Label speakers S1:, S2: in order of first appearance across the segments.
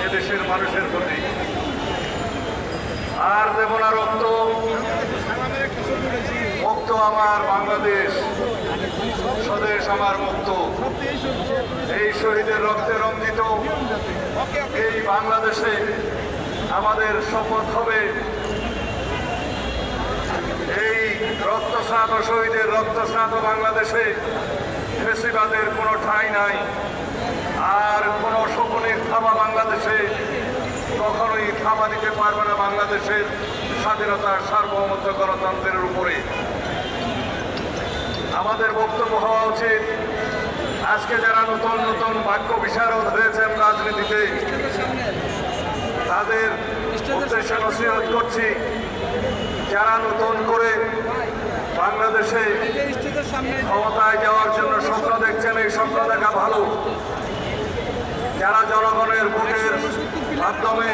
S1: এদেশের মানুষের প্রতি। আর দেব না রক্ত, মুক্ত আমার বাংলাদেশ, স্বদেশ আমার মুক্ত। এই শহীদের রক্তে রঞ্জিত এই বাংলাদেশে আমাদের শপথ হবে, এই রক্তস্নাত শহীদের রক্তস্নাত বাংলাদেশে ফেসিবাদের কোনো ঠাঁই নাই। আর কোনো শকুনির থাবা বাংলাদেশে কখনোই থাবা দিতে পারবে না বাংলাদেশের স্বাধীনতার সার্বভৌমত্ব গণতন্ত্রের উপরে। আমাদের বক্তব্য হওয়া উচিত, আজকে যারা নতুন নতুন বাক্য বিশারদ হয়েছেন রাজনীতিতে, তাদের উদ্দেশ্যে নসিহত করছি, যারা নতুন করে বাংলাদেশে ক্ষমতায় যাওয়ার জন্য স্বপ্ন দেখছেন, এই স্বপ্ন দেখা ভালো। যারা জনগণের ভোটের মাধ্যমে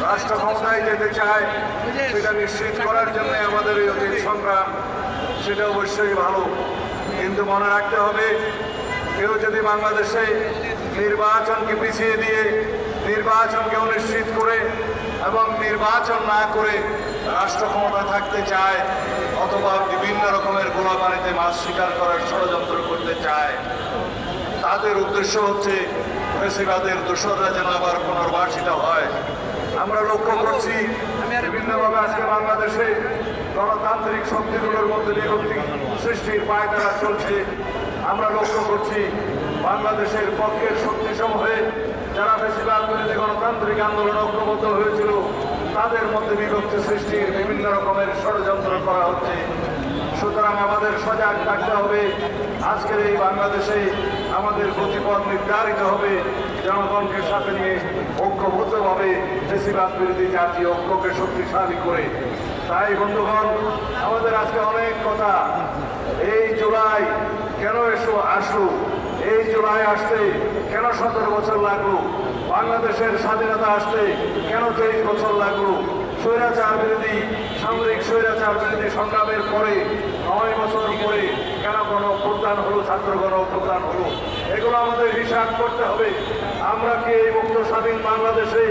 S1: রাষ্ট্র ক্ষমতায় যেতে চায়, সেটা নিশ্চিত করার জন্য আমাদের এই অতীত সংগ্রাম, সেটা অবশ্যই ভালো। কিন্তু মনে রাখতে হবে, কেউ যদি বাংলাদেশে নির্বাচনকে পিছিয়ে দিয়ে নির্বাচনকে অনিশ্চিত করে এবং নির্বাচন না করে রাষ্ট্র ক্ষমতা থাকতে চায়, অথবা বিভিন্ন রকমের গোলাবাড়িতে মাছ শিকার করার ষড়যন্ত্র করতে চায়, তাদের উদ্দেশ্য হচ্ছে ফেসিবাদের দোসররা যেন আবার পুনর্বাসিত হয়। আমরা লক্ষ্য করছি বিভিন্নভাবে আজকে বাংলাদেশে গণতান্ত্রিক শক্তিগুলোর মধ্যে বিভক্তি সৃষ্টির পায়তারা চলছে। আমরা লক্ষ্য করছি বাংলাদেশের পক্ষের শক্তিসমূহে যারা ফেসিবাদ বিরোধী গণতান্ত্রিক আন্দোলন ঐক্যবদ্ধ হয়েছিল, তাদের মধ্যে বিভক্তি সৃষ্টির বিভিন্ন রকমের ষড়যন্ত্র করা হচ্ছে। সুতরাং আমাদের সজাগ থাকতে হবে। আজকের এই বাংলাদেশে আমাদের গতিপথ নির্ধারিত হবে জনগণকে সাথে নিয়ে ঐক্যবদ্ধভাবে ফেসিবাদ বিরোধী জাতীয় ঐক্যকে শক্তিশালী করে। তাই বন্ধুগণ, আমাদের আজকে অনেক কথা। এই জুলাই কেন আসলো, এই জুলাই আসতে কেন 17 বছর লাগলো, বাংলাদেশের স্বাধীনতা আসতে কেন 23 বছর লাগলো, স্বৈরাচার বিরোধী সামরিক স্বৈরাচার বিরোধী সংগ্রামের পরে 9 বছর পরে কেন গণঅভ্যুত্থান হলো, ছাত্র গণঅভ্যুত্থান হলো, এগুলো আমাদের হিসাব করতে হবে। আমরা কি এই মুক্ত স্বাধীন বাংলাদেশে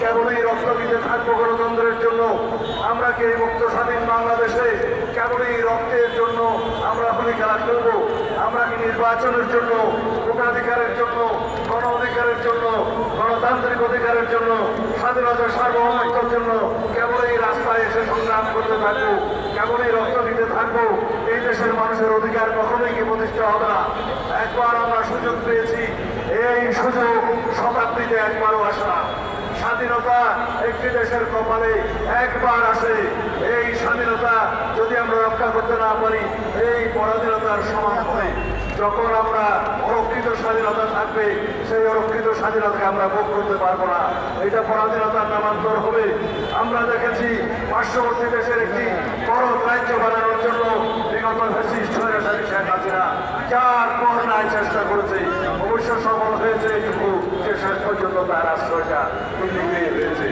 S1: কেবলই রক্ত দিতে থাকবো গণতন্ত্রের জন্য? আমরা কি এই মুক্ত স্বাধীন বাংলাদেশে কেবলই রক্তের জন্য আমরা হোলি খেলা করবো? আমরা কি নির্বাচনের জন্য, ভোটাধিকারের জন্য, গণ অধিকারের জন্য, গণতান্ত্রিক অধিকারের জন্য, স্বাধীনতার সার্বভৌমত্বের জন্য কেবলই রাস্তায় এসে সংগ্রাম করতে থাকবো, কেবলই রক্ত দিতে থাকবো? এই দেশের মানুষের অধিকার কখনোই কি প্রতিষ্ঠা হবে না? একবার আমরা সুযোগ পেয়েছি, এই সুযোগ শতাব্দীতে একবারও আসে না। স্বাধীনতা একটি দেশের কপালে একবার আসে। এই স্বাধীনতা যদি আমরা রক্ষা করতে না পারি, এই পরাধীনতার সমান হবে। যখন আমরা অরক্ষিত স্বাধীনতা থাকবে, সেই অরক্ষিত স্বাধীনতাকে আমরা ভোগ করতে পারবো না, এটা পরাধীনতার নামান্তর হবে। আমরা দেখেছি পার্শ্ববর্তী দেশের একটি বড় রাজ্য বানানোর জন্য বিগত ফ্যাসিস্ট স্বৈরাচারী শেখ হাসিনা যার পর নাই চেষ্টা করেছে, অবশ্য সফল হয়েছে এইটুকু যে শেষ পর্যন্ত তার আশ্রয়টা হয়েছে।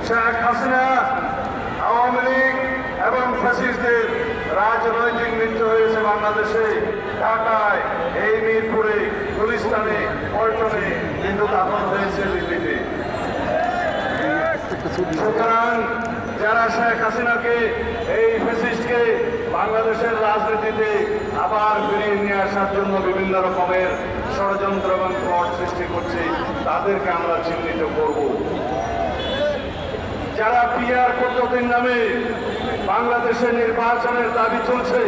S1: শেখ হাসিনা, আওয়ামী লীগ এবং ফ্যাসিস্টদের রাজনৈতিক মৃত্যু হয়েছে বাংলাদেশে, ঢাকায়, এই মিরপুরে, গুলিস্তানে, পল্টনে, কিন্তু দাফন হয়েছে দিল্লিতে। সুতরাং যারা শেখ হাসিনাকে, এই ফ্যাসিস্টকে বাংলাদেশের রাজনীতিতে আবার ফিরিয়ে নিয়ে আসার জন্য বিভিন্ন রকমের ষড়যন্ত্র এবং প্লট সৃষ্টি করছে, তাদেরকে আমরা চিহ্নিত করব। যারা পিআর পদ্ধতির নামে বাংলাদেশে নির্বাচনের দাবি চলছে,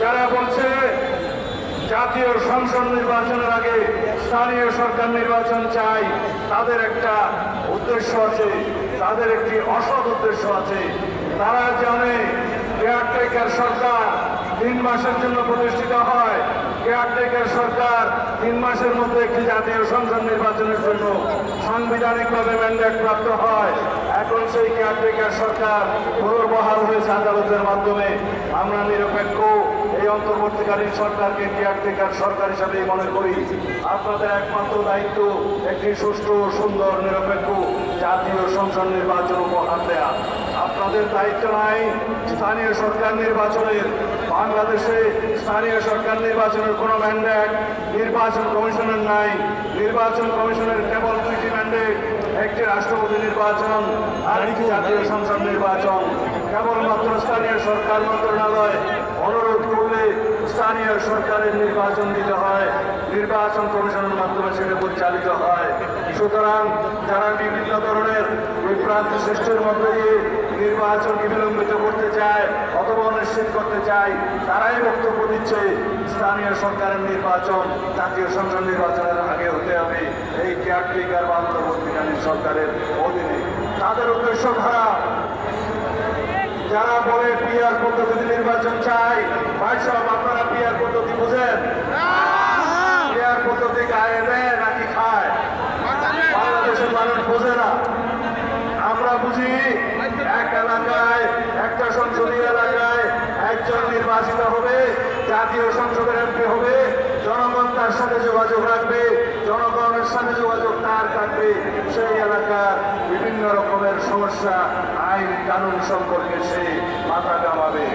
S1: যারা বলছে জাতীয় সংসদ নির্বাচনের আগে স্থানীয় সরকার নির্বাচন চাই, তাদের একটা উদ্দেশ্য আছে, তাদের একটি অসৎ উদ্দেশ্য আছে। তারা জানে কেয়ারটেকার সরকার 3 মাসের জন্য প্রতিষ্ঠিত হয়, কেয়ারটেকার সরকার 3 মাসের মধ্যে একটি জাতীয় সংসদ নির্বাচনের জন্য সাংবিধানিকভাবে ম্যান্ডেট প্রাপ্ত হয়। এখন সেই কেয়ারটেকার সরকার পুনর্বহাল হয়েছে আদালতের মাধ্যমে। আমরা নিরপেক্ষ এই অন্তর্বর্তীকালীন সরকারকে কেয়ারটেকার সরকার হিসাবেই মনে করি। আপনাদের একমাত্র দায়িত্ব একটি সুষ্ঠু, সুন্দর, নিরপেক্ষ জাতীয় সংসদ নির্বাচন উপহার দেয়া। আপনাদের দায়িত্ব নাই স্থানীয় সরকার নির্বাচনের। বাংলাদেশে স্থানীয় সরকার নির্বাচনের কোনো ম্যান্ডেট নির্বাচন কমিশনের নাই। নির্বাচন কমিশনের কেবল দুইটি ম্যান্ডেট, একটি রাষ্ট্রপতি নির্বাচন আর একটি জাতীয় সংসদ নির্বাচন। কেবলমাত্র স্থানীয় সরকার মন্ত্রণালয় অনুরোধ করলে স্থানীয় সরকারের নির্বাচন দিতে হয়, নির্বাচন কমিশনের মাধ্যমে সেটা পরিচালিত হয়। সুতরাং যারা বিভিন্ন ধরনের বিভ্রান্তি সৃষ্টির মধ্যে দিয়ে নির্বাচনকে বিলম্বিত করতে চায় অথবা অনিশ্চিত করতে চায়, তারাই বক্তব্য দিচ্ছে স্থানীয় সরকারের নির্বাচন জাতীয় সংসদ নির্বাচনের আগে হতে হবে, এই কেয়ারটেকার বা অন্তর্বর্তীকালীন সরকারের অধীনে। তাদের উদ্দেশ্য খারাপ। যারা বলে পিআর পদ্ধতিতে নির্বাচন চাই, ভাই সাহেব আপনারা পিআর পদ্ধতি বুঝেন? পিআর পদ্ধতি গায়ে দেয় নাকি খায়? বাংলাদেশের মানুষ বোঝে না। আমরা বুঝি এক এলাকায় একটা সংসদীয় এলাকায় একজন নির্বাচিত হবে, জাতীয় সংসদের এমপি হবে, জনগণ তার সাথে যোগাযোগ রাখবে, জনগণের সাথে যোগাযোগ তার থাকবে, সেই এলাকার বিভিন্ন রকমের সমস্যা আইন কানুন সম্পর্কে সে মাথা কামাবে।